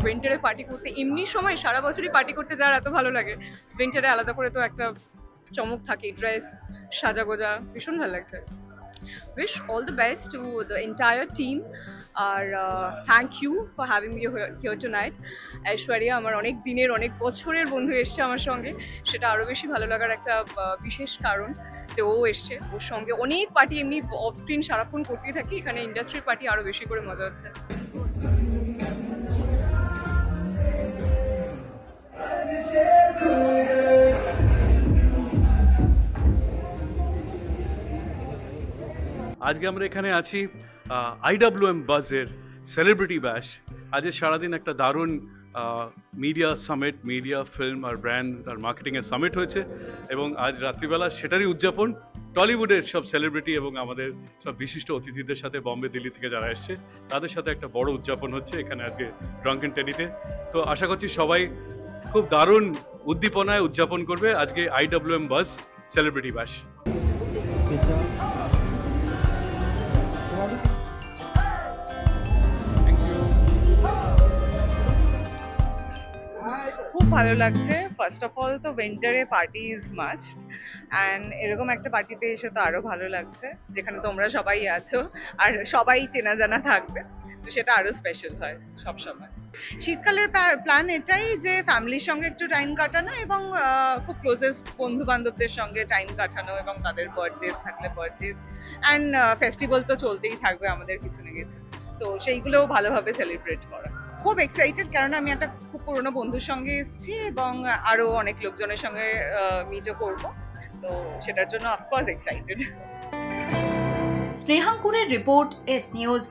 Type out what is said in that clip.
উইন্টারে party করতে, এমনি সময় সারা বছরই পার্টি করতে যাওয়ার এত ভালো লাগে, উইন্টারে আলাদা করে তো একটা চমক থাকে, ড্রেস সাজা গোজা, ভীষণ ভালো লাগছে। Wish all the best to the entire team. Thank you for having me here tonight. Aishwarya আমার অনেক দিনের অনেক বছরের বন্ধু এসছে আমার সঙ্গে, সেটা আরো বেশি ভালো লাগার একটা বিশেষ কারণ যে ও এসছে। ওর সঙ্গে অনেক পার্টি এমনি অফ স্ক্রিন সারাক্ষণ করতেই থাকি, এখানে ইন্ডাস্ট্রির পার্টি আরো বেশি করে মজা হচ্ছে। আজকে আমরা এখানে আছি IWM বাজের সেলিব্রিটি ব্যাশ। আজকে সারাদিন একটা দারুণ মিডিয়া সামিট, মিডিয়া ফিল্ম আর ব্র্যান্ড আর মার্কেটিং এর সামিট হয়েছে, এবং আজ রাত্রিবেলা সেটারই উদযাপন টলিউডের সব সেলিব্রিটি এবং আমাদের সব বিশিষ্ট অতিথিদের সাথে, বম্বে দিল্লি থেকে যারা এসছে তাদের সাথে একটা বড় উদযাপন হচ্ছে এখানে আজকে ড্রাঙ্কেন টেডিতে। তো আশা করছি সবাই খুব দারুণ উদ্দীপনায় উদযাপন করবে আজকে IWM বাজ সেলিব্রিটি ব্যাশ। খুব ভালো লাগছে। ফার্স্ট অফ অল তো উইন্টারে পার্টি ইজ মাস্ট, অ্যান্ড এরকম একটা পার্টিতে এসে তো আরো ভালো লাগছে, যেখানে তোমরা সবাই আছো আর সবাই চেনা জানা থাকবে, তো সেটা আরো স্পেশাল হয় সব সময়। শীতকালের প্ল্যান এটাই যে ফ্যামিলির সঙ্গে একটু টাইম কাটানো, এবং খুব ক্লোজেস্ট বন্ধু বান্ধবদের সঙ্গে টাইম কাটানো, এবং তাদের বার্থডেজ থাকলে বার্থডেজ, অ্যান্ড ফেস্টিভ্যাল তো চলতেই থাকবে আমাদের কিছু না কিছু, তো সেইগুলোও ভালোভাবে সেলিব্রেট করা। খুব এক্সাইটেড, কারণ আমি একটা খুব পুরনো বন্ধুর সঙ্গে এসেছি এবং আরো অনেক লোকজনের সঙ্গে মিটও করবো, তো সেটার জন্য অফকোর্স এক্সাইটেড। স্নেহাঙ্কুরের রিপোর্ট, এস নিউজ।